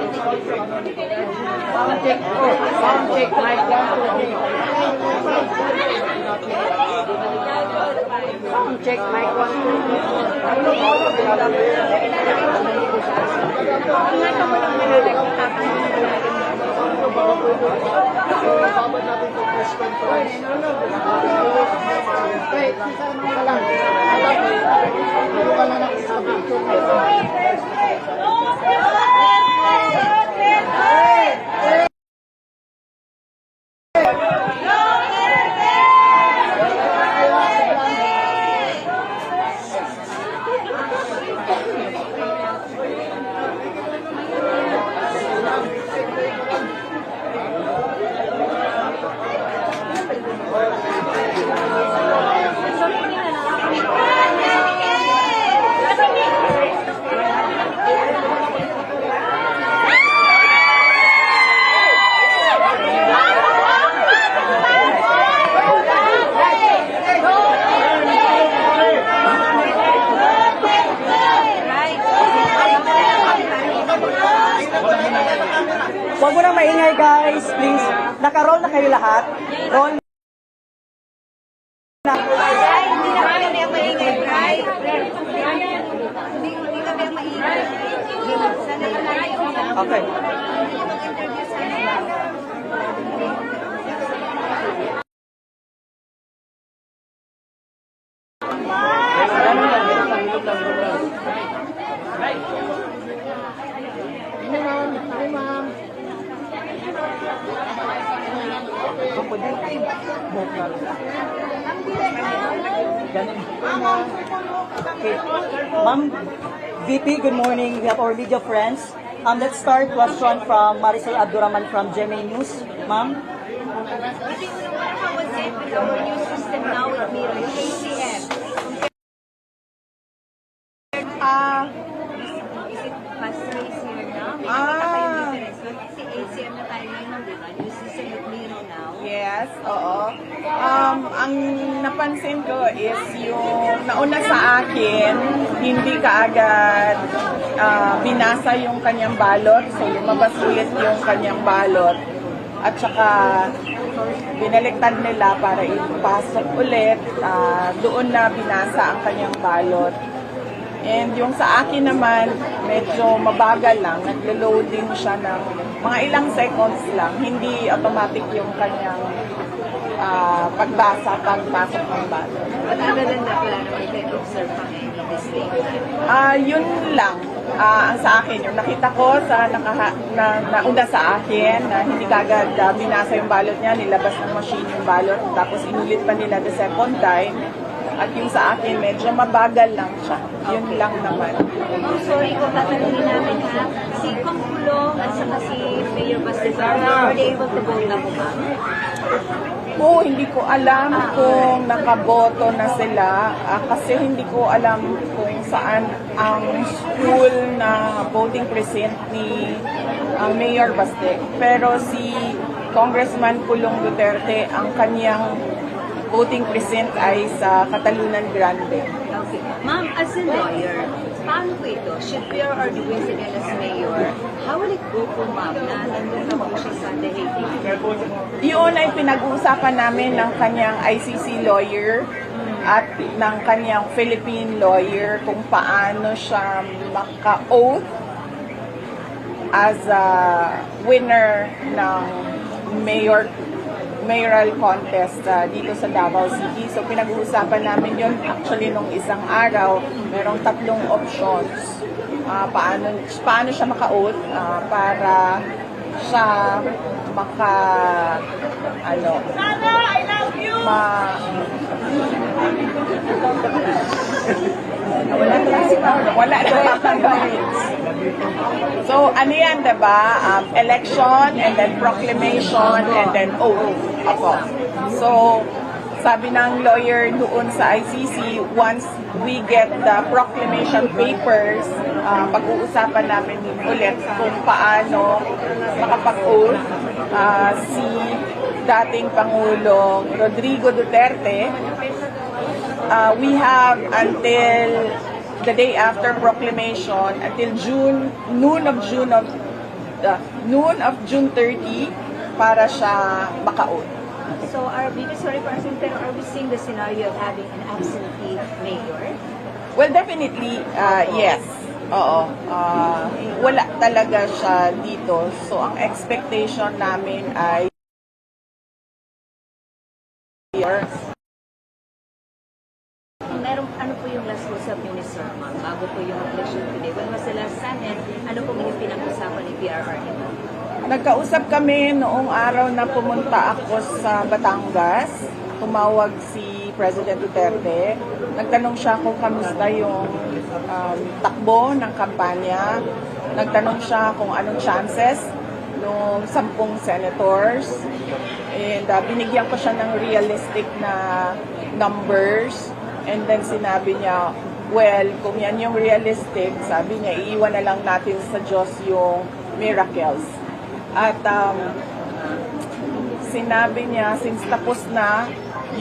Sound check. Sound check. Mic 1, 2, 3. Sound check. Mic 1, Huwag mo na maingay guys, please. Naka-roll na kayo lahat. Roll na. Hindi na kami ang maingay, right? Hindi kami ang maingay. Sana ka lang yung Okay. mag-interview sana. Okay. Ma'am, VP, good morning. We have our media friends. Let's start question from Marisol Abduraman from GMA News. Ma'am? How was it with our new system now with Miro, yung ACM? Is it fast race here now? May nakita kayong difference. Kasi ACM na tayo ngayon, di ba? New system with Miro now. Yes, oo. Ang napansin ko is yung nauna sa akin, hindi kaagad binasa yung kanyang balot. So, lumabas ulit yung kanyang balot. At saka, binaliktad nila para ipasok ulit. Doon na binasa ang kanyang balot. And yung sa akin naman, medyo mabagal lang. Naglo-loading siya ng mga ilang seconds lang. Hindi automatic yung kanyang pagpasok ng balot. But other than that, wala naman kayo observe pa ngayon in this day. Yun lang. Ang sa akin, yung nakita ko sa nauna sa akin, na hindi kagad binasa yung balot niya, nilabas ng machine yung balot, tapos inulit pa nila the second time. At yung sa akin, medyo mabagal lang siya. Yun lang naman. Oh, sorry kung tatanungin namin ha. Si Kong Kulong at saka si Mayor Bastigarra, are they able to vote na po ba? Oo, hindi ko alam kung nakaboto na sila kasi hindi ko alam kung saan ang school na voting precinct ni Mayor Baste. Pero si Congressman Pulong Duterte, ang kanyang voting precinct ay sa Catalunan Grande. Okay. Ma'am, as a lawyer, paano po ito? Should Mayor Arduin again as mayor? How will it go po, ma'am, na nandun na po siya sa The Hague? Yun ay pinag-uusapan namin ng kanyang ICC lawyer at ng kanyang Philippine lawyer kung paano siya maka-oath as a winner ng mayoral contest dito sa Davao City. So pinag-uusapan namin yun actually nung isang araw. Merong 3 options. Paano siya maka-oath para siya I love you! Wala na. So, ano yan, diba? Election, and then proclamation, and then oath. Ako. So, sabi ng lawyer doon sa ICC, once we get the proclamation papers, pag-uusapan namin ulit kung paano makapag-oath si dating Pangulong Rodrigo Duterte. We have until the day after proclamation, until noon of June of noon of June 30 para siya maka-oath. So, sorry for asking, pero are we seeing the scenario of having an absentee mayor? Well, definitely, yes. Oo. Wala talaga siya dito. So, ang expectation namin ay Ano po yung last usap niyo ni Sir Ma'am bago po yung election today? When was the last time and ano po yung pinag-usapan ni PRRD? Nagkausap kami noong araw na pumunta ako sa Batangas. Tumawag si President Duterte. Nagtanong siya kung kamusta yung takbo ng kampanya. Nagtanong siya kung anong chances ng 10 senators. And binigyan ko siya ng realistic na numbers. And then sinabi niya, well, kung yan yung realistic, sabi niya, iiwan na lang natin sa Diyos yung miracles. At sinabi niya, since tapos na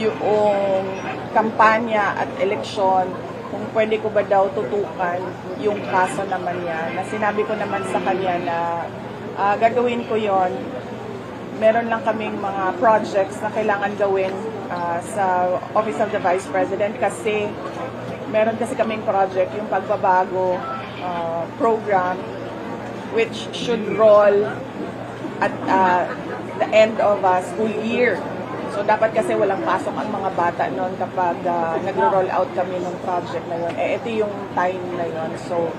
yung kampanya at eleksyon, kung pwede ko ba daw tutukan yung kaso naman niya, na sinabi ko naman sa kanya na gagawin ko yon. Meron lang kaming mga projects na kailangan gawin sa Office of the Vice President kasi meron kasi kaming project, yung pagbabago program which should roll at the end of school year. So dapat kasi walang pasok ang mga bata noon kapag nagro-roll out kami ng project na yun. Ito yung time na yun. So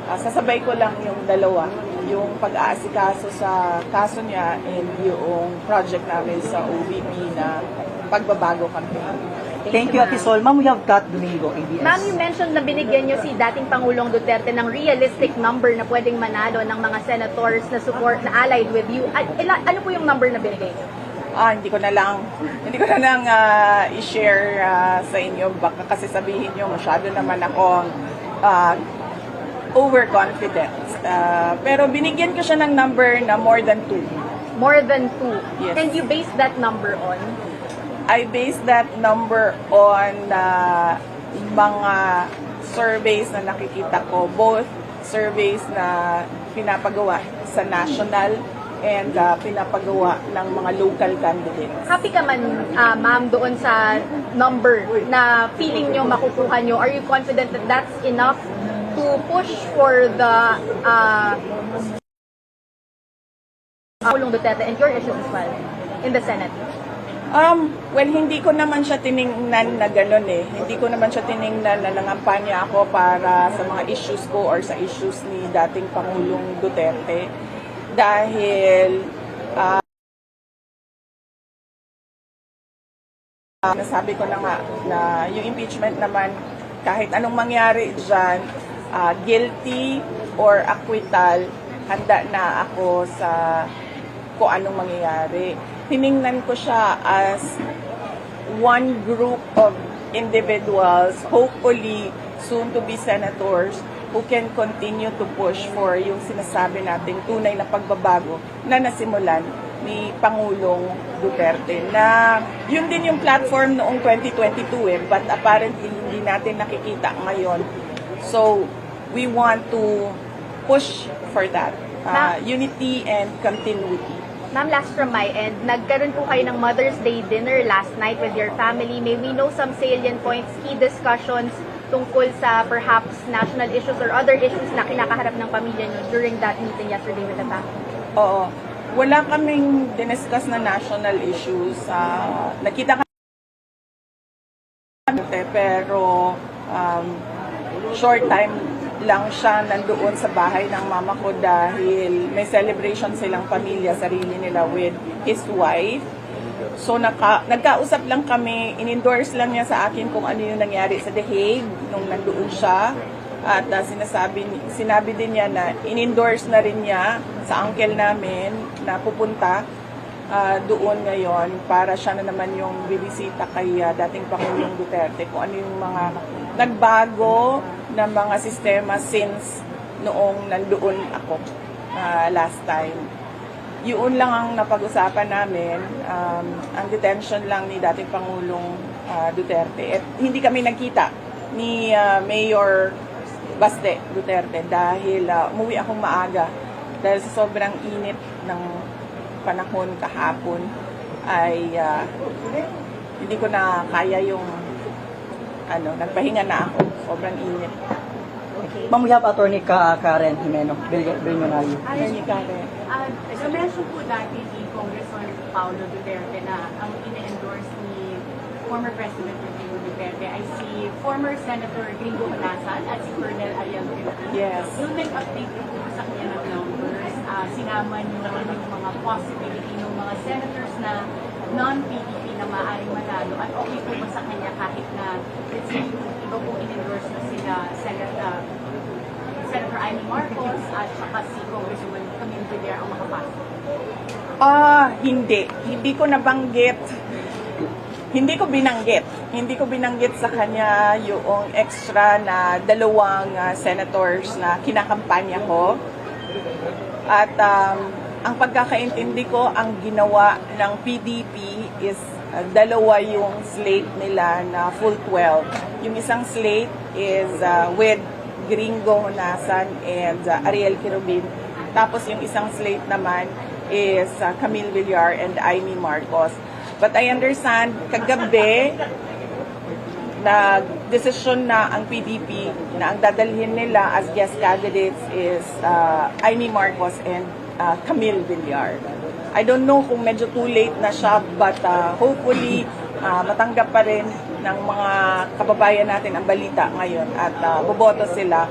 sasabay ko lang yung dalawa, yung pag-aasikaso sa kaso niya and yung project namin sa OVP na pagbabago campaign. Thank you, Ate Sol. Ma'am, we have Kat Domingo, ABS. Ma'am, you mentioned na binigyan niyo si dating Pangulong Duterte ng realistic number na pwedeng manalo ng mga senators na support na allied with you. Ano po yung number na binigay niyo? Hindi ko na lang i-share sa inyo baka kasi sabihin niyo masyado naman akong overconfident. Pero binigyan ko siya ng number na more than 2. More than 2. Yes. And you base that number on? I base that number on mga surveys na nakikita ko, both surveys na pinapagawa sa national and pinapagawa ng mga local candidates. Happy ka man, ma'am, doon sa number na feeling nyo makukuha nyo? Are you confident that that's enough to push for the Pangulong Duterte and your issues as well in the Senate? Well, hindi ko naman siya tiningnan na gano'n eh. Hindi ko naman siya tiningnan na nangampanya ako para sa mga issues ko or sa issues ni dating Pangulong Duterte. Dahil nasabi ko na nga na yung impeachment naman, kahit anong mangyari dyan, guilty or acquittal, handa na ako sa kung anong mangyayari. Tiningnan ko siya as one group of individuals, hopefully soon to be senators, who can continue to push for yung sinasabi nating tunay na pagbabago na nasimulan ni Pangulong Duterte. Na yun din yung platform noong 2022 but apparently hindi natin nakikita ngayon. So, we want to push for that. Unity and continuity. Ma'am, last from my end, nagkaroon po kayo ng Mother's Day dinner last night with your family. May we know some salient points, key discussions tungkol sa perhaps national issues or other issues na kinakaharap ng pamilya niyo during that meeting yesterday with the family? Oo. Wala kaming diniscuss na national issues. Nakita kami pero short time lang siya nandoon sa bahay ng mama ko dahil may celebration silang pamilya, sarili nila with his wife. So nagkausap lang kami, in-endorse lang niya sa akin kung ano yung nangyari sa The Hague nung nandoon siya. At sinabi din niya na in-endorse na rin niya sa uncle namin na pupunta doon ngayon para siya na naman yung bibisita kay dating Pangulong Duterte kung ano yung mga nagbago na mga sistema since noong nandoon ako last time. Yun lang ang napag-usapan namin, ang detention lang ni dating Pangulong Duterte. At hindi kami nagkita ni Mayor Baste Duterte dahil umuwi akong maaga dahil sa sobrang init ng panahon kahapon ay hindi ko na kaya yung nagpahinga na ako. Sobrang init. Ma'am, we have Attorney Karen Jimeno, Billionario. Attorney Karen. Na-mention po dati ni Congressman Paulo Duterte na ang ine-endorse ni former President Rodrigo Duterte ay si former Senator Gringo Honasan at si Colonel Ariel Quirino. Yes. Nung nag-update po sa kanya ng numbers, sinama niyo yung mga possibility ng mga senators na non-PDP na maaaring manalo at okay po ba sa kanya kahit na let's say iba po in-endorse na sila Senator Amy Marcos at saka si Congresswoman Camille Villar ang makapasok? Hindi. Hindi ko nabanggit. Hindi ko binanggit sa kanya yung extra na dalawang senators na kinakampanya ko. At ang pagkakaintindi ko, ang ginawa ng PDP is dalawa yung slate nila na full 12. Yung isang slate is with Gringo Honasan and Ariel Quirino. Tapos yung isang slate naman is Camille Villar and Amy Marcos. But I understand, kagabi, nag-desisyon na ang PDP na ang dadalhin nila as guest candidates is Amy Marcos and Camille Villar. I don't know kung medyo too late na siya, but hopefully matanggap pa rin ng mga kababayan natin ang balita ngayon at boboto sila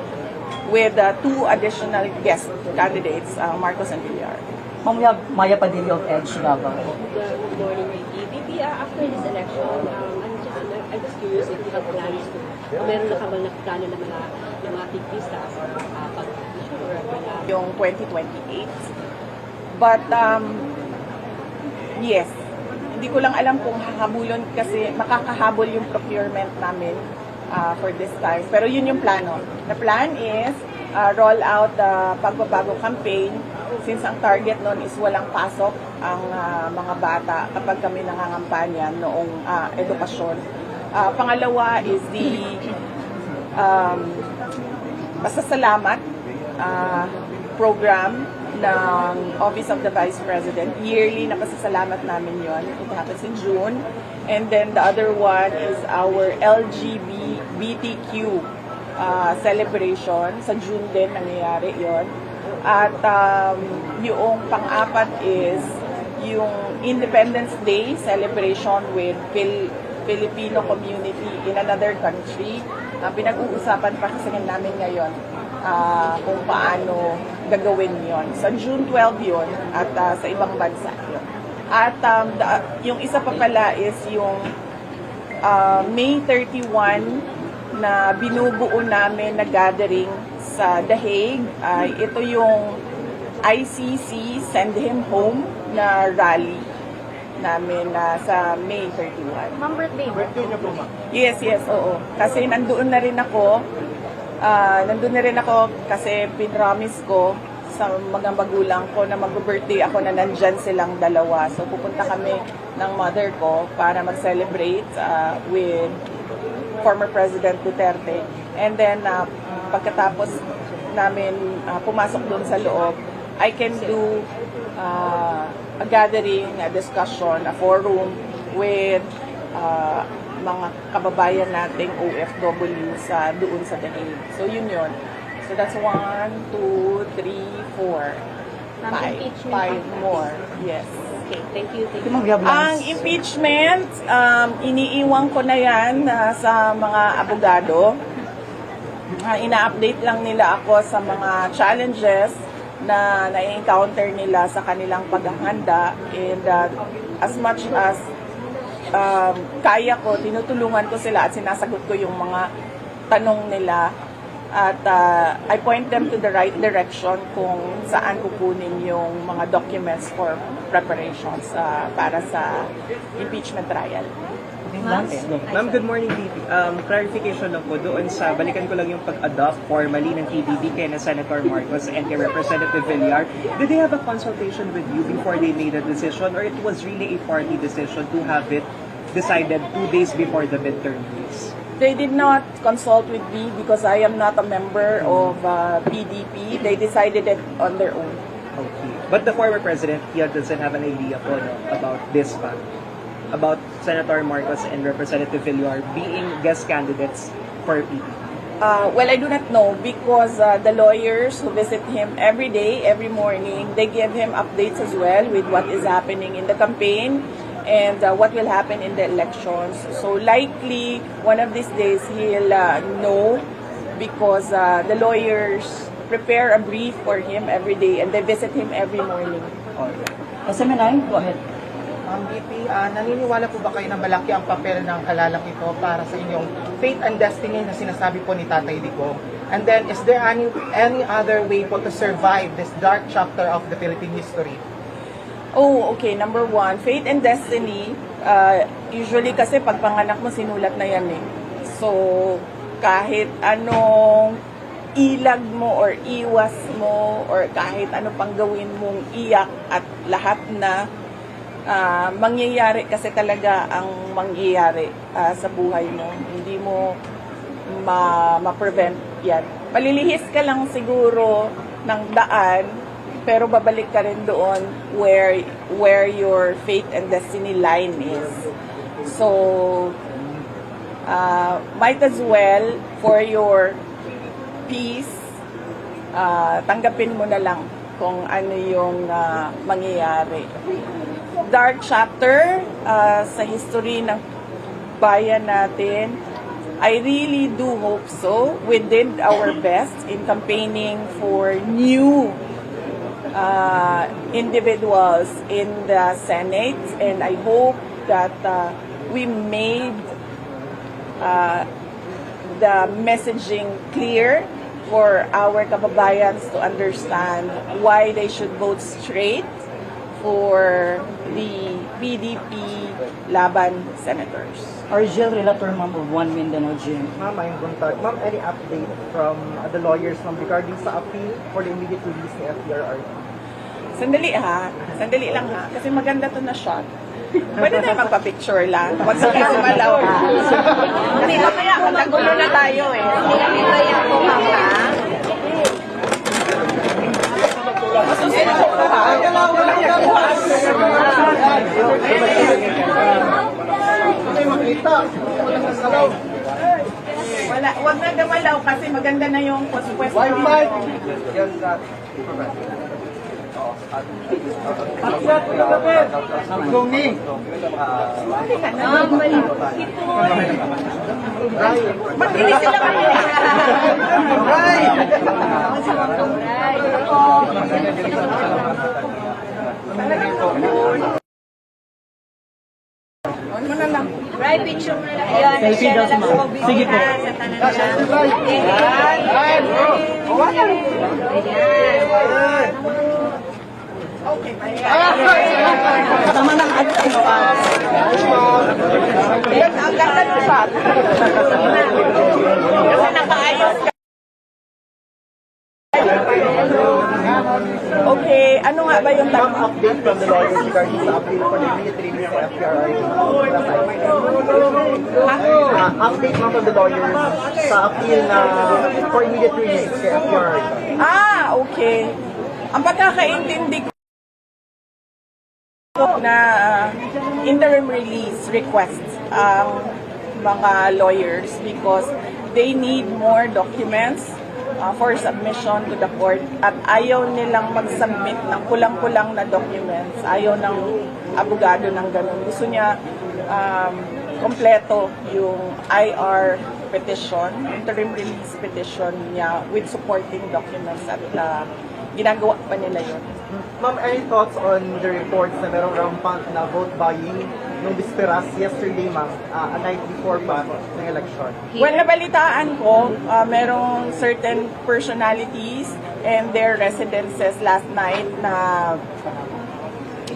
with two additional guest candidates, Marcos and Villar. Ma'am, we have Maya Padilla of EDGE Davao. Good morning, Ricky. VP, after this election, I'm just curious if you have plans to, meron na ka bang plano na mga tigpista pag-issue or Yung 2028. But, yes, hindi ko lang alam kung hahabulon kasi makakahabol yung procurement namin for this time. Pero yun yung plano. The plan is roll out the pagbabago campaign since ang target nun is walang pasok ang mga bata kapag kami nangangampanya noong edukasyon. Pangalawa is the pasasalamat program ng Office of the Vice President. Yearly na pasasalamat namin yon. It happens in June. And then the other one is our LGBTQ celebration. Sa June din nangyayari yon. At yung pang-apat is yung Independence Day celebration with Filipino community in another country. Pinag-uusapan pa kasi namin ngayon kung paano gagawin yon. Sa June 12 yon at sa ibang bansa yon. At yung isa pa pala is yung May 31 na binubuo namin na gathering sa The Hague. Ito yung ICC Send Him Home na rally namin sa May 31. Ma'am, birthday niyo po, ma'am? Yes, oo. Kasi nandoon na rin ako. Kasi pinromise ko sa mga magulang ko na mag-birthday ako na nandyan silang dalawa. So pupunta kami ng mother ko para mag-celebrate with former President Duterte. And then pagkatapos namin pumasok doon sa loob, I can do a gathering, a discussion, a forum with mga kababayan nating OFW doon sa The Hague. So yun. So that's 1, 2, 3, 4, 5 more. Yes. Okay, thank you. Ma'am, we have Ang Lance. impeachment, iniiwan ko na yan sa mga abogado. Ina-update lang nila ako sa mga challenges na na-encounter nila sa kanilang paghahanda. And as much as kaya ko, tinutulungan ko sila at sinasagot ko yung mga tanong nila. At I point them to the right direction kung saan kukunin yung mga documents for preparations para sa impeachment trial. Ma'am, good morning, VP. Clarification lang po doon sa, balikan ko lang yung pag-adopt formally ng PBB kay na Senator Marcos and kay Representative Villar. Did they have a consultation with you before they made a decision, or it was really a party decision to have it decided 2 days before the midterm race? They did not consult with me because I am not a member of PDP. They decided it on their own. Okay. But the former president, he doesn't have an idea po, no, about this pa. About Senator Marcos and Representative Villar being guest candidates for PP. Well, I do not know because the lawyers who visit him every day, every morning, they give him updates as well with what is happening in the campaign and what will happen in the elections. So likely, one of these days, he'll know because the lawyers prepare a brief for him every day and they visit him every morning. SMNI, go ahead. VP, naniniwala po ba kayo na malaki ang papel ng halalang ito para sa inyong fate and destiny na sinasabi po ni Tatay Digong? And then, is there any other way po to survive this dark chapter of the Philippine history? Oh, okay. Number one, fate and destiny, usually kasi pag panganak mo, sinulat na yan eh. So, kahit anong ilag mo or iwas mo or kahit ano pang gawin mong iyak at lahat na mangyayari kasi talaga ang mangyayari sa buhay mo. Hindi mo ma-prevent yan. Malilihis ka lang siguro ng daan pero babalik ka rin doon where your fate and destiny line is. So, might as well for your peace, tanggapin mo na lang kung ano yung mangyayari. Dark chapter sa history ng bayan natin. I really do hope so. We did our best in campaigning for new individuals in the Senate, and I hope that we made the messaging clear for our kababayans to understand why they should vote straight for the PDP Laban senators. Argel, relator ma'am of One Mindanao Gym. Ma'am, I'm Guntag. Ma'am, any update from the lawyers ma'am regarding sa appeal for the immediate release ni FDRR? Sandali ha. Sandali lang ha. Kasi maganda to na shot. Pwede tayo magpa-picture lang. Huwag sa kayo malaw. Kasi mamaya, magkagulo na tayo eh. Ito yan po, ma'am, ha? Wala, wag na gamalaw kasi maganda na yung pwesto. Magbili sila kami. Ano na lang. Right, picture mo na lang. Ayun, Selfie share daw na si lang ma'am. sa mobile Sige po. ha, sa tanan Okay, Tama ng advice pa. Yan, ang ganda ng shot. Kasi nakaayos ka. Okay, ano nga ba yung Ma'am, tanong? update from the lawyers regarding sa appeal for the immediate release ni FDRR. Update ma'am from the lawyers sa appeal na for immediate release kay FDRR. Okay. Ang pagkakaintindi ko na interim release requests ang mga lawyers because they need more documents for submission to the court at ayaw nilang mag-submit ng kulang-kulang na documents. Ayaw ng abogado ng ganun. Gusto niya kompleto yung IR petition, interim release petition niya with supporting documents at ginagawa pa nila yun. Ma'am, any thoughts on the reports na merong rampant na vote buying nung bisperas yesterday, ma'am, a night before pa ng election? Well, nabalitaan ko, merong certain personalities and their residences last night na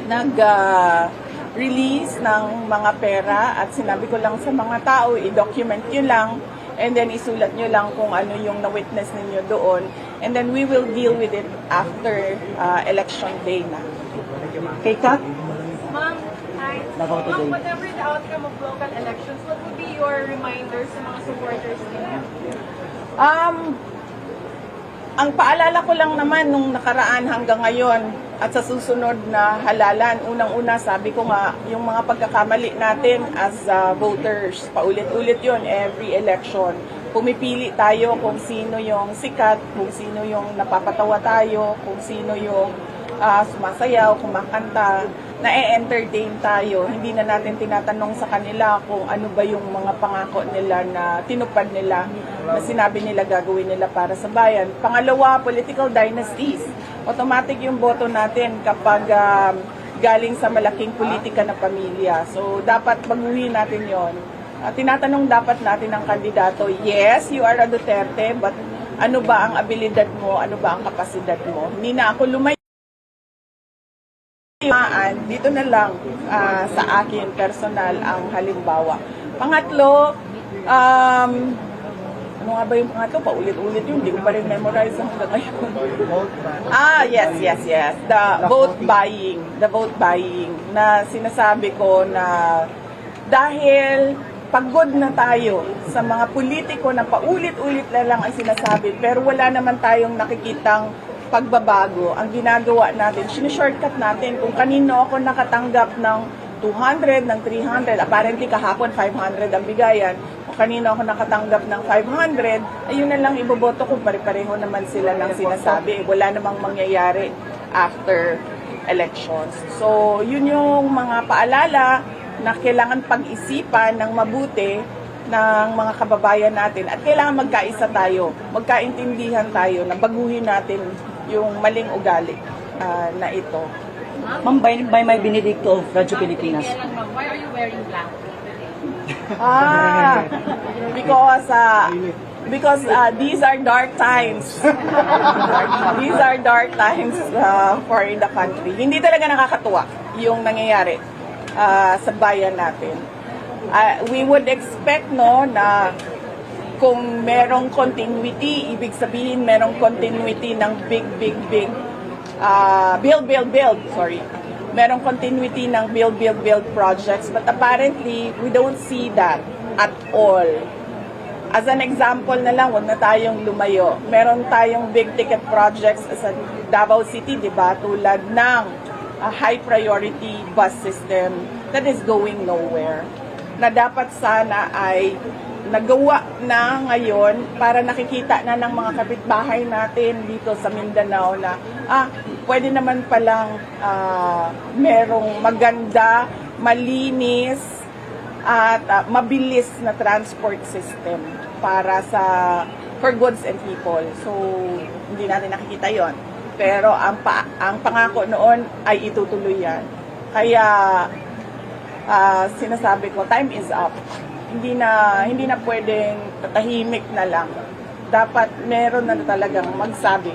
nag-release ng mga pera at sinabi ko lang sa mga tao, i-document nyo lang and then isulat nyo lang kung ano yung na-witness ninyo doon and then we will deal with it after election day na. Kay Kat, Ma'am, hi. Davao Today. Ma'am, whatever the outcome of local elections, what would be your reminders sa mga supporters niyo? Ang paalala ko lang naman nung nakaraan hanggang ngayon at sa susunod na halalan, unang-una sabi ko nga, yung mga pagkakamali natin as voters, paulit-ulit yun every election. Pumipili tayo kung sino yung sikat, kung sino yung napapatawa tayo, kung sino yung sumasayaw, kumakanta, na-entertain tayo. Hindi na natin tinatanong sa kanila kung ano ba yung mga pangako nila na tinupad nila, na sinabi nila gagawin nila para sa bayan. Pangalawa, political dynasties. Automatic yung boto natin kapag galing sa malaking politika na pamilya. So, dapat baguhin natin yon. Tinatanong dapat natin ang kandidato, yes, you are a Duterte, but ano ba ang abilidad mo, ano ba ang kapasidad mo? Hindi na ako dito na lang sa akin personal ang halimbawa. Pangatlo, ano nga ba yung pangatlo? Paulit-ulit yun, hindi ko pa rin memorize hanggang ngayon. Yes. The vote buying na sinasabi ko na dahil pagod na tayo sa mga politiko na paulit-ulit na lang ang sinasabi pero wala naman tayong nakikitang pagbabago. Ang ginagawa natin, sinishortcut natin kung kanino ako nakatanggap ng 200, ng 300, apparently kahapon 500 ang bigayan, o kanino ako nakatanggap ng 500, ayun na lang iboboto ko, pare-pareho naman sila lang sinasabi. Wala namang mangyayari after elections. So, yun yung mga paalala na kailangan pag-isipan ng mabuti ng mga kababayan natin at kailangan magkaisa tayo, magkaintindihan tayo na baguhin natin yung maling ugali na ito. Ma'am, by my Benedicto of Radyo Pilipinas. Why are you wearing black? Because these are dark times. These are dark times for the country. Hindi talaga nakakatuwa yung nangyayari sa bayan natin. We would expect na kung merong continuity, ibig sabihin merong continuity ng big merong continuity ng build projects, but apparently we don't see that at all. As an example na lang, wag na tayong lumayo. Meron tayong big ticket projects sa Davao City, di ba? Tulad ng high priority bus system that is going nowhere. Na dapat sana ay nagawa na ngayon para nakikita na ng mga kapitbahay natin dito sa Mindanao na pwede naman palang merong maganda, malinis at mabilis na transport system para for goods and people. So hindi natin nakikita yon. Pero ang pangako noon ay itutuloy yan. Kaya sinasabi ko, time is up. Hindi na pwedeng tatahimik na lang. Dapat meron na talagang magsabi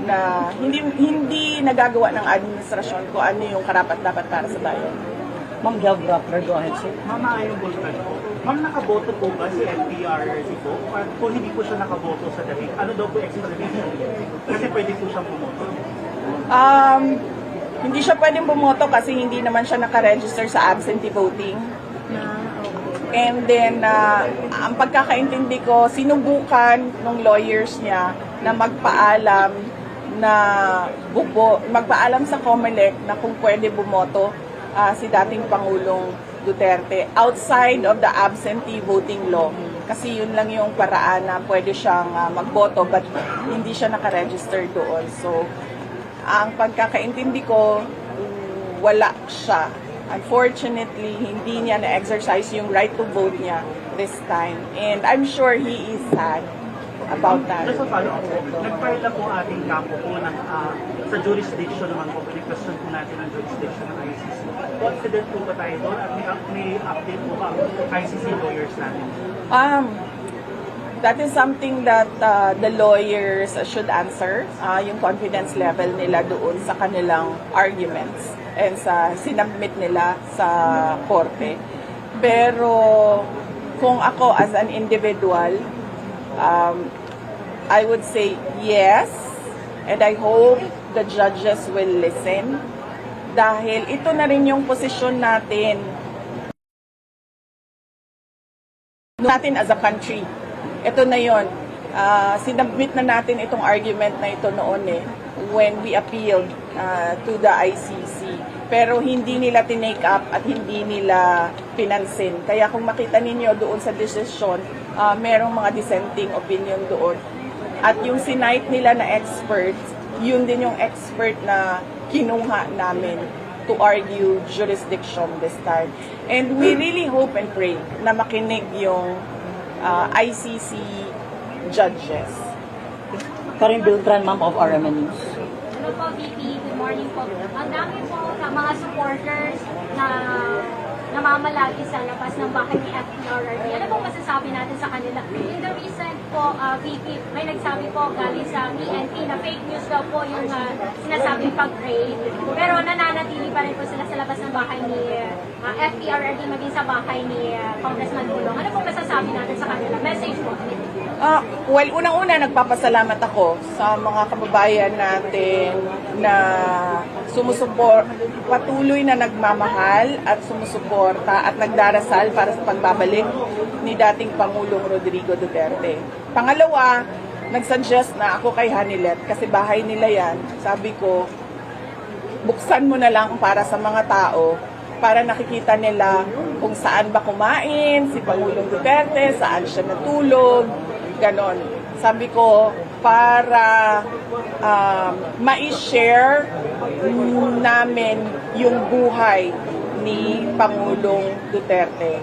na hindi nagagawa ng administrasyon kung ano yung karapat-dapat para sa bayan. Ma'am Gav Rappler, go ahead, sir. Ma'am, ayong bulkan po. Ma'am, nakaboto po ba si FDRC po? At kung hindi po siya nakaboto sa dahil, ano daw po explanation? Kasi pwede po siyang bumoto. Hindi siya pwedeng bumoto kasi hindi naman siya nakaregister sa absentee voting. And then, ang pagkakaintindi ko, sinubukan ng lawyers niya na magpaalam sa COMELEC na kung pwede bumoto si dating Pangulong Duterte outside of the absentee voting law. Kasi yun lang yung paraan na pwede siyang magboto but hindi siya nakaregister doon. So, ang pagkakaintindi ko, wala siya. Unfortunately, hindi niya na-exercise yung right to vote niya this time. And I'm sure he is sad about that. Just a follow-up po, nag-file na po ating kampo po sa jurisdiction naman po, question po natin ang jurisdiction ng ICC. Confident po ba tayo doon at may update po ba ang ICC lawyers natin? That is something that the lawyers should answer, yung confidence level nila doon sa kanilang arguments and sa sinubmit nila sa korte. Pero kung ako as an individual, I would say yes, and I hope the judges will listen dahil ito na rin yung posisyon natin as a country. Ito na yon. Sinubmit na natin itong argument na ito noon when we appealed to the ICC. Pero hindi nila tinake up at hindi nila pinansin. Kaya kung makita ninyo doon sa decision, merong mga dissenting opinion doon. At yung sinight nila na experts, yun din yung expert na kinuha namin to argue jurisdiction this time. And we really hope and pray na makinig yung ICC judges. Karin Beltran, ma'am of RMN News. Hello po, VP. Good morning po. Ang dami po sa mga supporters na namamalagi sa labas ng bahay ni FPRRD. Ano po masasabi natin sa kanila? In the recent po, VP, may nagsabi po galing sa PNP na fake news daw po yung sinasabing pag-raid. Pero nananatili pa rin po sila sa labas ng bahay ni FPRRD maging sa bahay ni Congressman Bulong. Ano po masasabi natin sa kanila? Message po. Well, unang-una, nagpapasalamat ako sa mga kababayan natin na patuloy na nagmamahal at sumusuporta at nagdarasal para sa pagbabalik ni dating Pangulong Rodrigo Duterte. Pangalawa, nagsuggest na ako kay Hanilet kasi bahay nila yan. Sabi ko, buksan mo na lang para sa mga tao para nakikita nila kung saan ba kumain si Pangulong Duterte, saan siya natulog, ganon. Sabi ko, para ma-share namin yung buhay ni Pangulong Duterte.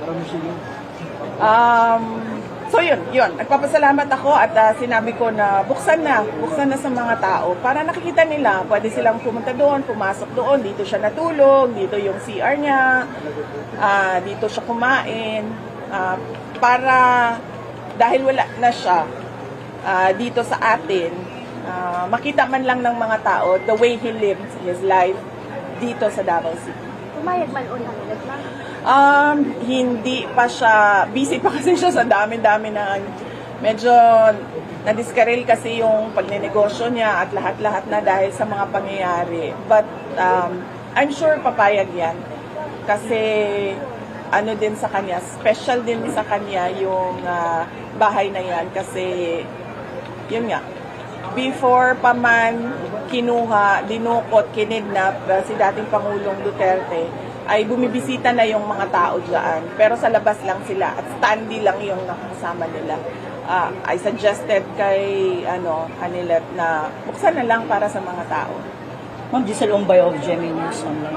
So yun. Nagpapasalamat ako at sinabi ko na buksan na sa mga tao para nakikita nila, pwede silang pumunta doon, pumasok doon, dito siya natulog, dito yung CR niya, dito siya kumain, para dahil wala na siya dito sa atin, makita man lang ng mga tao the way he lived his life dito sa Davao City. Pumayag man o namin. Hindi pa siya, busy pa kasi siya sa dami-dami na medyo nadiskaril kasi yung pagnenegosyo niya at lahat-lahat na dahil sa mga pangyayari. But I'm sure papayag yan kasi ano din sa kanya, special din sa kanya yung bahay na yan kasi yun nga, before pa man kinuha, dinukot, kinidnap si dating Pangulong Duterte, ay bumibisita na yung mga tao dyan. Pero sa labas lang sila at standy lang yung nakasama nila. I suggested kay Hanilet na buksan na lang para sa mga tao. Ma'am Giselle Umbay of GMA News Online.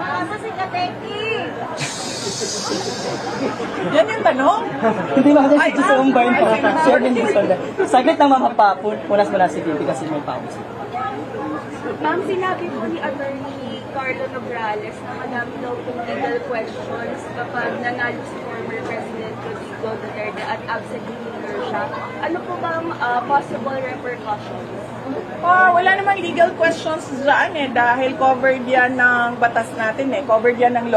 Yan yung tanong. Hindi ba kasi si Giselle Umbay pa? GMA News Online. Saglit na ma'am, punas mo na si Bibi kasi may pause. Ma'am, sinabi po ni Attorney Carlo Nograles na madami daw pong legal questions kapag nanalo si former President Rodrigo Duterte at absent-leader siya. Ano po bang possible repercussions? Wala namang legal questions dyan dahil covered yan ng batas natin covered yan ng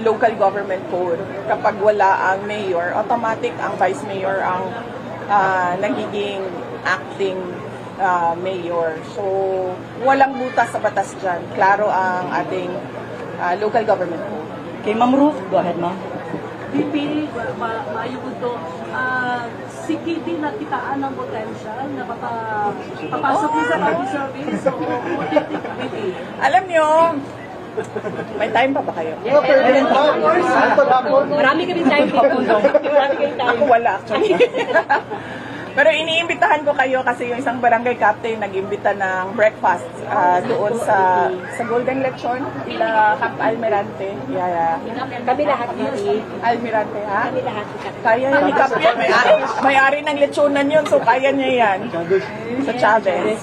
local government code. Kapag wala ang mayor, automatic ang vice mayor ang nagiging acting mayor. So, walang butas sa batas dyan. Klaro ang ating local government code. Kay Ma'am Ruth, go ahead ma'am. VP, maayo po ito. Si Kitty nakitaan ng potential na papasok niya sa public service. So, VP. Alam nyo, may time pa ba kayo? Marami kami time po. Marami kami time. Ako wala actually. Pero iniimbitahan ko kayo kasi yung isang barangay captain nag-imbita ng breakfast doon sa Golden Lechon, ila Camp Almirante. Kami lahat dito. Almirante, ha? Kami lahat. Kaya ni Cap yan. May-ari ng lechonan yun, so kaya niya yan. Sa Chavez.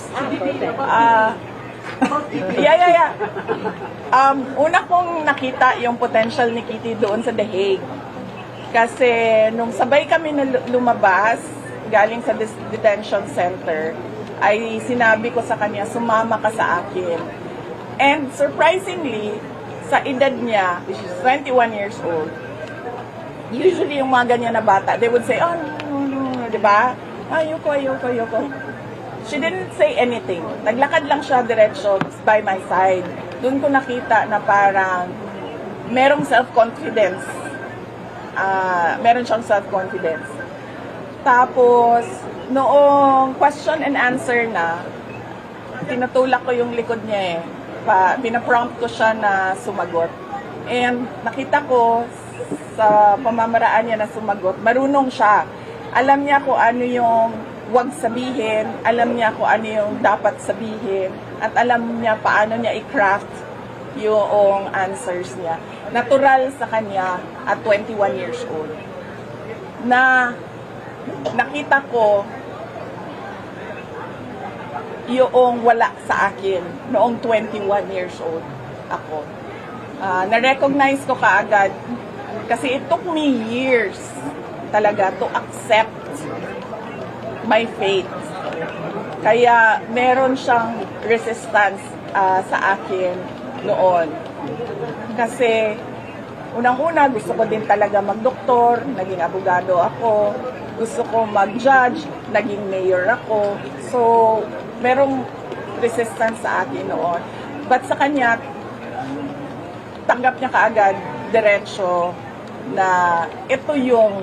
Una kong nakita yung potential ni Kitty doon sa The Hague. Kasi nung sabay kami na lumabas, galing sa detention center, ay sinabi ko sa kanya, sumama ka sa akin. And surprisingly, sa edad niya, which is 21 years old, usually yung mga ganyan na bata, they would say, oh, no, diba? Ayoko. She didn't say anything. Naglakad lang siya diretso by my side. Doon ko nakita na parang merong self-confidence. Meron siyang self-confidence. Tapos, noong question and answer na, tinutulak ko yung likod niya eh. Pinaprompt ko siya na sumagot. And nakita ko sa pamamaraan niya na sumagot, marunong siya. Alam niya kung ano yung wag sabihin, alam niya kung ano yung dapat sabihin, at alam niya paano niya i-craft yung answers niya. Natural sa kanya at 21 years old. Na nakita ko yung wala sa akin noong 21 years old ako. Na-recognize ko kaagad kasi it took me years talaga to accept my fate. Kaya meron siyang resistance sa akin noon. Kasi unang-una gusto ko din talaga magdoktor, naging abogado ako, gusto ko mag-judge, naging mayor ako. So, merong resistance sa akin noon. But sa kanya, tanggap niya kaagad, diretsyo, na ito yung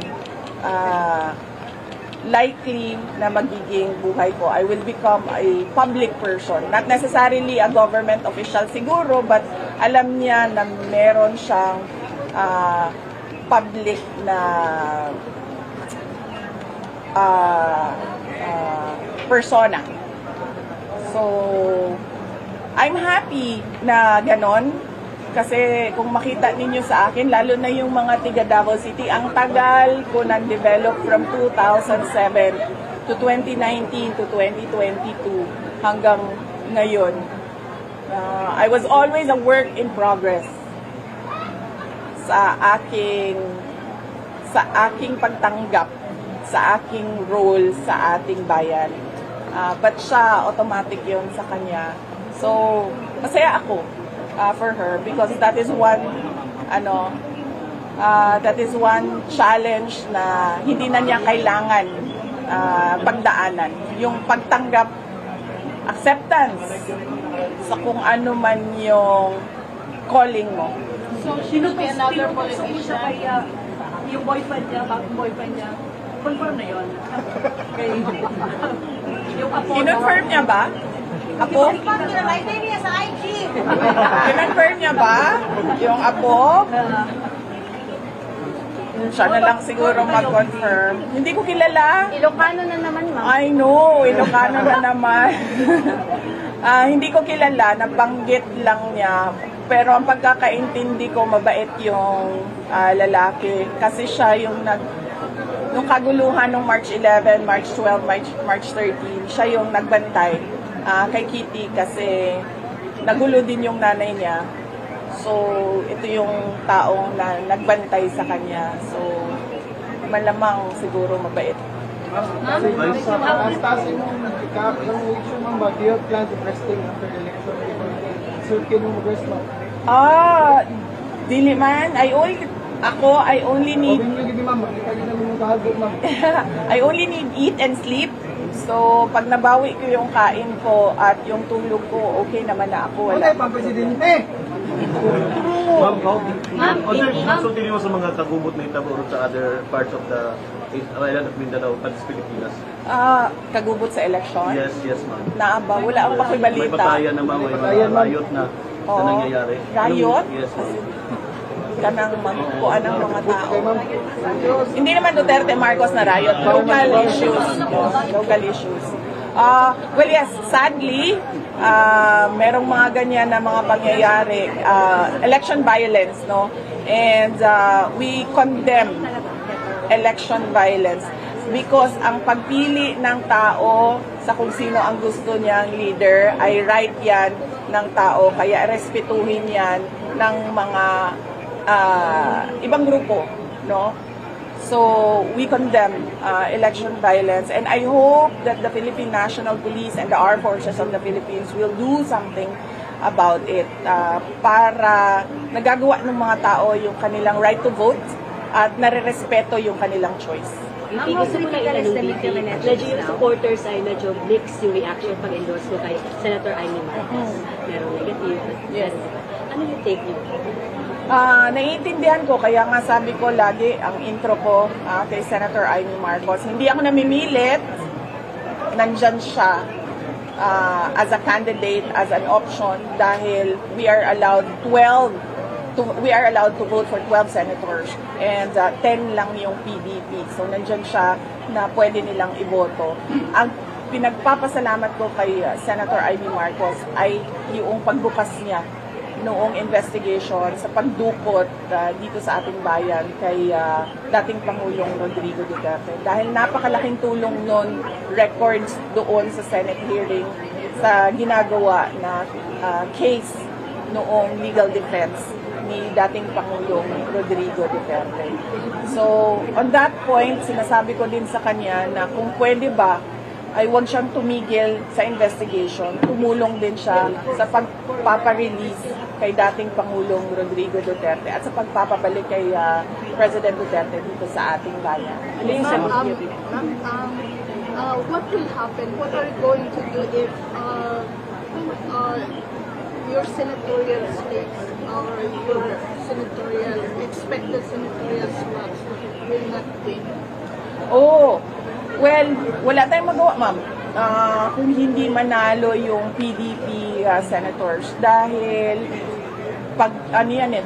likely na magiging buhay ko. I will become a public person. Not necessarily a government official siguro, but alam niya na meron siyang public na persona. So, I'm happy na ganon. Kasi kung makita ninyo sa akin, lalo na yung mga tiga Davao City, ang tagal ko nag-develop from 2007 to 2019 to 2022 hanggang ngayon. I was always a work in progress sa aking pagtanggap, sa aking role sa ating bayan. But siya, automatic yun sa kanya. So, masaya ako for her because that is one challenge na hindi na niya kailangan pagdaanan. Yung pagtanggap, acceptance sa kung ano man yung calling mo. So, sino pa another politician? Kaya yung boyfriend niya, bagong boyfriend niya, confirm na yun. Yung apo Kinonfirm niya ba? Apo? Kinonfirm niya ba? Yung apo? Siya na lang siguro mag-confirm. Hindi ko kilala. Ilocano na naman, ma'am. I know, Ilocano na naman. Hindi ko kilala, nabanggit lang niya. Pero ang pagkakaintindi ko, mabait yung lalaki. Kasi siya yung nung kaguluhan ng March 11, March 12, March 13, siya yung nagbantay kay Kitty kasi nagulo din yung nanay niya. So, ito yung taong na nagbantay sa kanya. So, malamang siguro mabait. Tasin mo, ilang weeks yung ma'am, do you have plans of resting after the election? So, can you rest mo? Dili man. I only need I only need eat and sleep. So, pag nabawi ko yung kain ko at yung tulog ko, okay naman na ako. Wala. Pang presidente! Ma'am, so tingin mo sa mga kagubot na itaburo sa other parts of the island of Mindanao at Pilipinas? Kagubot sa election? Yes, ma'am. Naaba, wala akong May pakibalita. patayan na ma'am, may mga riot na nangyayari. Riot? Yes, ma'am. Kanang magkukuan ng mga tao. Hindi naman Duterte Marcos na riot. Local issues. Local issues. Well, yes, sadly, merong mga ganyan na mga pangyayari. Election violence, no? And we condemn election violence because ang pagpili ng tao sa kung sino ang gusto niyang leader ay right yan ng tao. Kaya respetuhin yan ng mga ibang grupo, no? So we condemn election violence, and I hope that the Philippine National Police and the Armed Forces of the Philippines will do something about it para nagagawa ng mga tao yung kanilang right to vote at nare-respeto yung kanilang choice. Ang gusto ko lang itanong, medyo yung supporters ay medyo mixed yung reaction pag-endorse ko kay Senator Amy Marcos. Merong negative. Yes. Ano yung take niyo? Naiintindihan ko, kaya nga sabi ko lagi, ang intro ko kay Senator Amy Marcos, hindi ako namimilit nandyan siya as a candidate, as an option, dahil we are allowed to vote for 12 senators and 10 lang yung PDP. So nandyan siya na pwede nilang iboto. Ang pinagpapasalamat ko kay Senator Amy Marcos ay yung pagbukas niya noong investigation sa pagdukot dito sa ating bayan kay dating Pangulong Rodrigo Duterte. Dahil napakalaking tulong nun, records doon sa Senate hearing sa ginagawa na case noong legal defense ni dating Pangulong Rodrigo Duterte. So, on that point, sinasabi ko din sa kanya na kung pwede ba, ay huwag siyang tumigil sa investigation. Tumulong din siya sa pagpaparelease kay dating Pangulong Rodrigo Duterte at sa pagpapabalik kay President Duterte dito sa ating bayan. What will happen? What are you going to do if your senatorial stakes or your expected senatorial slots will not win? Oh, well, wala tayong magawa, ma'am. Kung hindi manalo yung PDP senators dahil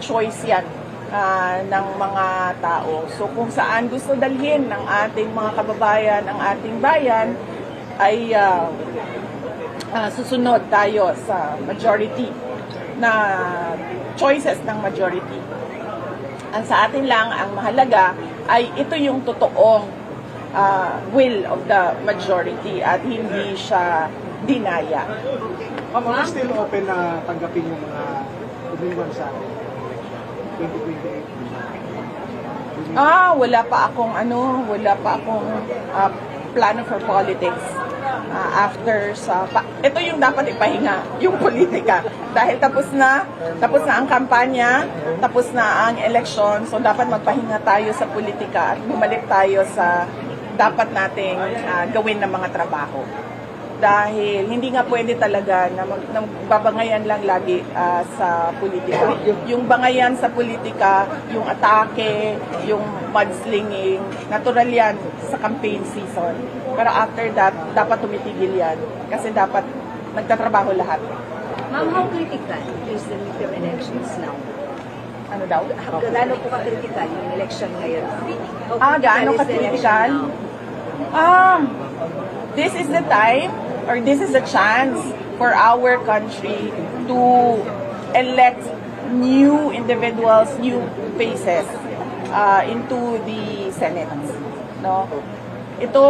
choice yan ng mga tao. So kung saan gusto dalhin ng ating mga kababayan, ang ating bayan, ay susunod tayo sa majority na choices ng majority. Ang sa atin lang, ang mahalaga ay ito yung totoong will of the majority at hindi siya dinaya. Ma'am, are you still open na tanggapin yung mga umiwan sa 2028? Wala pa akong plano for politics after ito yung dapat ipahinga, yung politika. Dahil tapos na ang kampanya, tapos na ang election, so dapat magpahinga tayo sa politika at bumalik tayo sa dapat nating gawin ng mga trabaho. Dahil hindi nga pwede talaga na babangayan lang lagi sa politika. Yung bangayan sa politika, yung atake, yung mudslinging, natural yan sa campaign season. Pero after that, dapat tumitigil yan. Kasi dapat nagtatrabaho lahat. Ma'am, how critical is the midterm elections now? Ano daw? Gaano po ka-critical yung election ngayon? Gaano ka-critical? This is the time or this is the chance for our country to elect new individuals, new faces into the Senate. No? Ito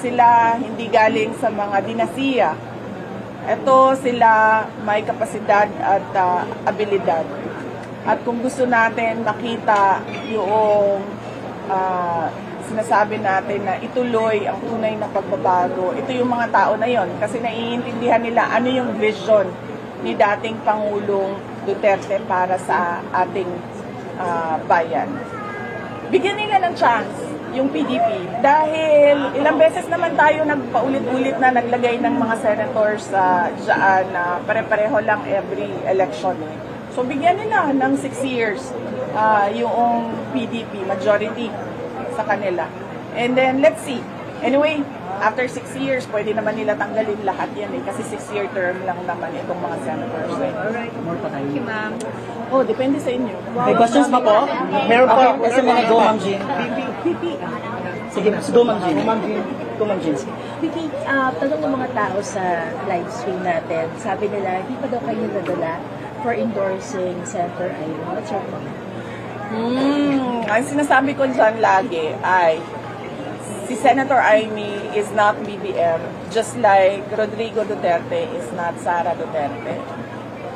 sila hindi galing sa mga dinasiya. Ito sila may kapasidad at abilidad. At kung gusto natin makita yung sinasabi natin na ituloy ang tunay na pagbabago, ito yung mga tao na yon kasi naiintindihan nila ano yung vision ni dating Pangulong Duterte para sa ating bayan. Bigyan nila ng chance yung PDP dahil ilang beses naman tayo nagpaulit-ulit na naglagay ng mga senators dyan na pare-pareho lang every election. So bigyan nila ng 6 years yung PDP majority sa kanila. And then, let's see. Anyway, after 6 years, pwede naman nila tanggalin lahat yan kasi 6-year term lang naman itong mga senators. Alright. Thank you, ma'am. Depende sa inyo. May questions pa po? Meron pa. Okay, kasi mga go, Ma'am Jean. Sige, go, Ma'am Jean. Go, Ma'am Jean. Vicky, tanong ng mga tao sa live stream natin, sabi nila, hindi pa daw kayo nadala for endorsing Senator Amy. What's your comment? Ang sinasabi ko dyan lagi ay si Senator Amy is not BBM, just like Rodrigo Duterte is not Sara Duterte.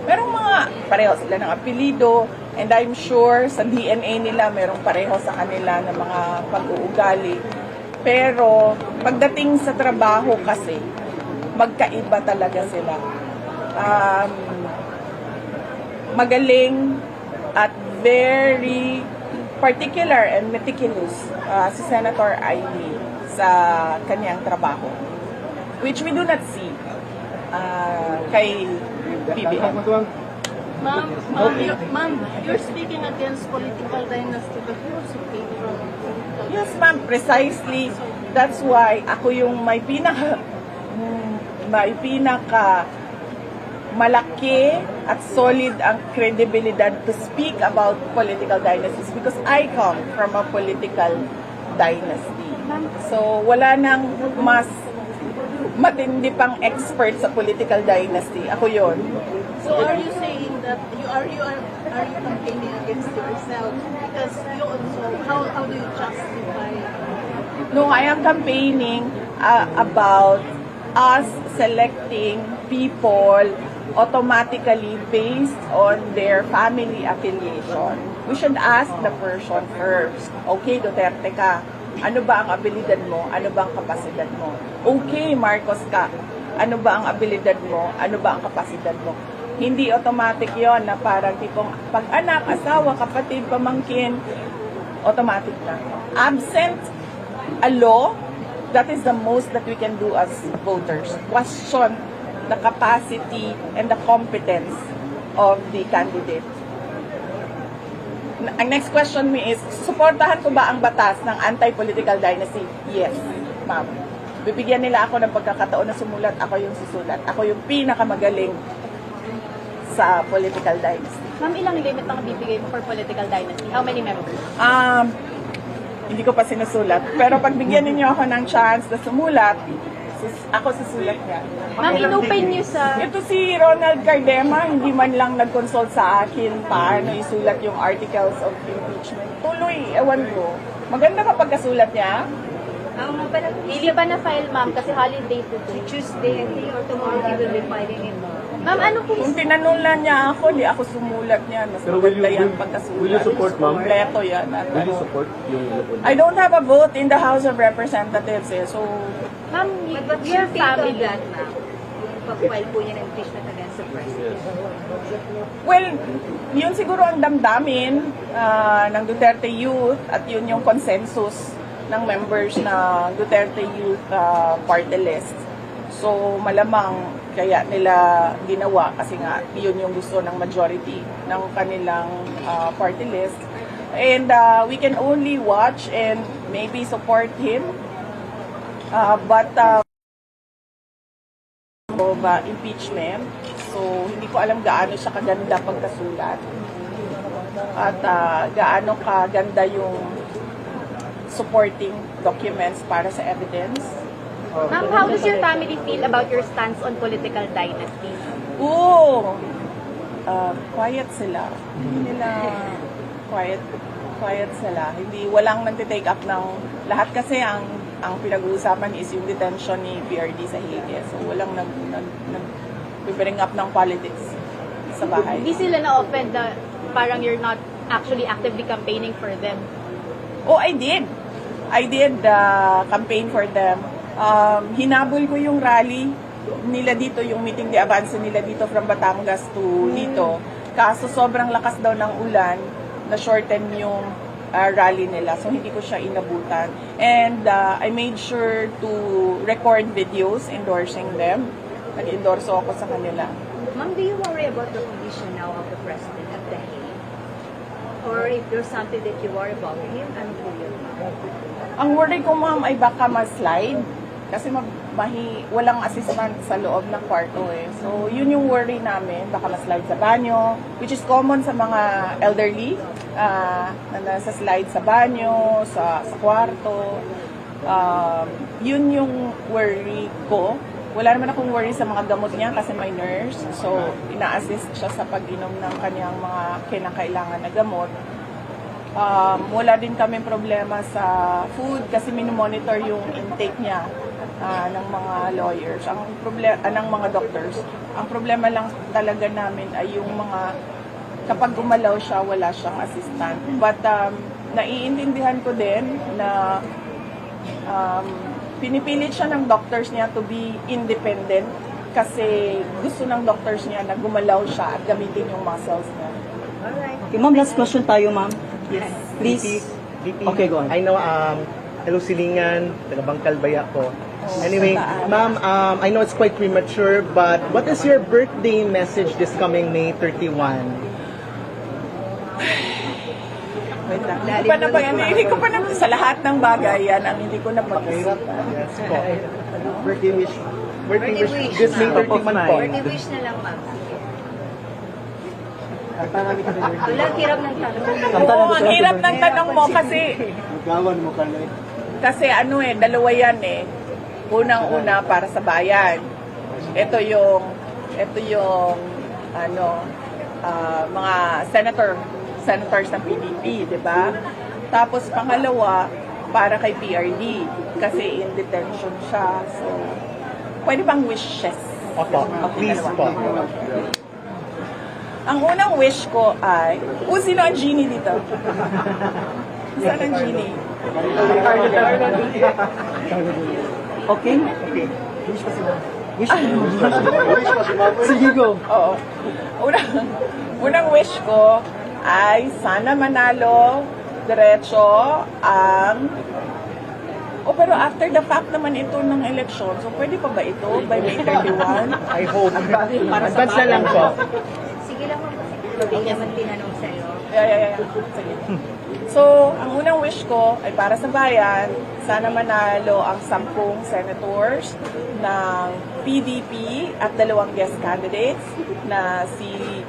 Merong mga pareho sila ng apelido, and I'm sure sa DNA nila merong pareho sa kanila ng mga pag-uugali. Pero pagdating sa trabaho kasi, magkaiba talaga sila. Magaling at very particular and meticulous si Senator Amy sa kanyang trabaho, which we do not see kay BBM. Ma'am, you're speaking against political dynasty, but you also came from political Yes, ma'am, precisely. That's why ako yung may may pinaka malaki at solid ang credibilidad to speak about political dynasties because I come from a political dynasty. So wala nang mas matindi pang expert sa political dynasty. Ako yon. So are you saying that are you campaigning against yourself? Because you also, how do you justify? No, I am campaigning about us selecting people automatically based on their family affiliation. We should ask the person first. Okay, Duterte ka. Ano ba ang abilidad mo? Ano ba ang kapasidad mo? Okay, Marcos ka. Ano ba ang abilidad mo? Ano ba ang kapasidad mo? Hindi automatic yon na parang tipong pag-anak, asawa, kapatid, pamangkin, automatic na. Absent a law, that is the most that we can do as voters. Question the capacity and the competence of the candidate. Ang next question mo is, suportahan ko ba ang batas ng anti-political dynasty? Yes, ma'am. Bibigyan nila ako ng pagkakataon na sumulat, ako yung susulat. Ako yung pinakamagaling sa political dynasty. Ma'am, ilang limit ang bibigay mo for political dynasty? How many members? Hindi ko pa sinusulat. Pero pag bigyan ninyo ako ng chance na sumulat, ako susulat niya. Ma'am, inopen niyo sa... Ito si Ronald Cardema, hindi man lang nag-consult sa akin paano isulat yung articles of impeachment. Tuloy, ewan ko. Maganda kapag kasulat niya. Hindi pa na-file, ma'am, kasi holiday today. Tuesday, I think, or tomorrow he will be filing it. Ma'am, ano po? Kung tinanong niya ako, di ako sumulat niyan. Mas maganda yan pagkasulat. Will you support, ma'am? Kompleto yan. Will you support yung I don't have a vote in the House of Representatives so... Ma'am, But your you think family... of that, ma'am? Yung pag-file po niya ng impeachment against the president. Well, yun siguro ang damdamin ng Duterte Youth at yun yung consensus ng members ng Duterte Youth party list. So malamang kaya nila ginawa kasi nga yun yung gusto ng majority ng kanilang party list. And we can only watch and maybe support him. But impeachment. So hindi ko alam gaano siya kaganda pagkasulat. At gaano kaganda yung supporting documents para sa evidence. Ma'am, how does your family feel about your stance on political dynasty? Quiet sila. Hindi nila quiet sila. Hindi walang nagte-take up ng lahat kasi ang pinag-uusapan is yung detention ni PRD sa Hague. So walang nag-bring up ng politics sa bahay. Hindi sila na-offend na parang you're not actually actively campaigning for them? Oh, I did campaign for them. Hinabol ko yung rally nila dito, yung meeting de avance nila dito from Batangas to dito. Kaso sobrang lakas daw ng ulan, na shorten yung rally nila. So hindi ko siya inabutan. And I made sure to record videos endorsing them. Nag-endorso ako sa kanila. Ma'am, do you worry about the condition now of the president at the Hague? Or if there's something that you worry about him, ano po yun? Ang worry ko, ma'am, ay baka ma-slide. Kasi walang assistant sa loob ng kwarto eh. So, yun yung worry namin. Baka ma-slide sa banyo, which is common sa mga elderly, na nasa slide sa banyo, sa kwarto. Yun yung worry ko. Wala naman akong worry sa mga gamot niya kasi may nurse. So, ina-assist siya sa pag-inom ng kanyang mga kinakailangan na gamot. Wala din kami problema sa food kasi minomonitor yung intake niya ng mga lawyers, ng mga doctors. Ang problema lang talaga namin ay yung mga kapag gumalaw siya, wala siyang assistant. But naiintindihan ko din na pinipilit siya ng doctors niya to be independent kasi gusto ng doctors niya na gumalaw siya at gamitin yung muscles niya. Okay, ma'am, last question tayo, ma'am. Yes. Please. DP, Okay, go on. I know, hello Silingan, taga Bangkalbaya ko. Anyway, ma'am, I know it's quite premature, but what is your birthday message this coming May 31? Wait lang. Hindi ko pa sa lahat ng bagay yan ang hindi ko na pag-isipan. Yes po. Birthday wish. Birthday wish. This May 30 man po. Birthday wish na lang, ma'am. Wala, hirap ng tanong. Oo, ang hirap ng tanong mo kasi Magawan mo ka na eh. kasi ano eh, dalawa yan eh. Unang-una para sa bayan. Ito yung mga senators ng PDP, di ba? Tapos pangalawa, para kay PRD kasi in detention siya. So, pwede bang wishes? Opo, please po. Ang unang wish ko ay, sino ang genie dito? Saan ang genie? Okay? Okay. Wish pa si ma'am. Wish Sige, go. Oo. Unang wish ko ay sana manalo diretso ang pero after the fact naman ito ng election, so pwede pa ba ito by May 31? I hope. Advance na lang po. Sige lang, ma'am. Hindi naman tinanong sa'yo. Yeah. Sige. So, ang unang wish ko ay para sa bayan, sana manalo ang 10 senators ng PDP at 2 guest candidates na si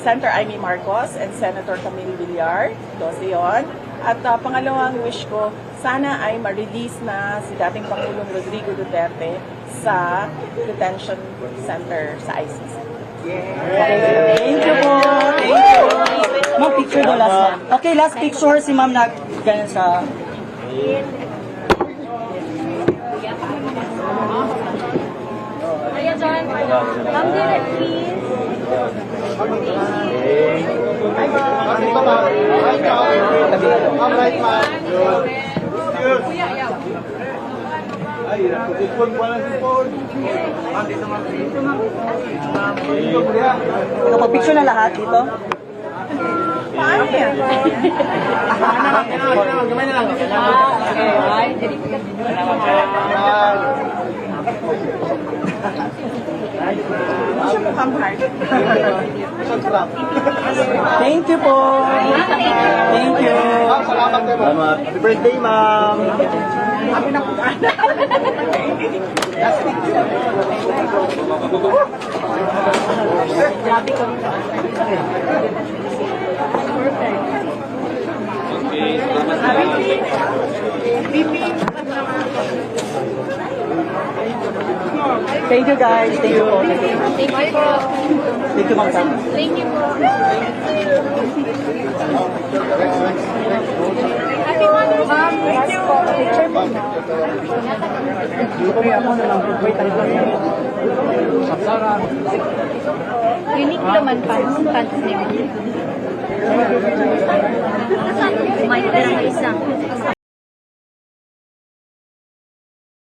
Senator Amy Marcos and Senator Camille Villar. 12 yun. At pangalawang wish ko, sana ay ma-release na si dating Pangulong Rodrigo Duterte sa detention center sa ICC. Thank you po. Thank you. Ma'am, picture daw last ma'am. Okay, last picture si ma'am na ganyan sa... Ayan, John. Ma'am, direct, please. Nakapag-picture na lahat dito? Paano yan? Hindi siya mukhang heart. Thank you po. Thank you. Salamat. Happy birthday, ma'am. Kami na putana. Thank you guys. Thank you po. Thank you. Thank you po. Thank you, ma'am. Thank you po. Happy Mother's Day. Thank you. Picture mo na. Unique naman pants ni Kumain ka ng isang.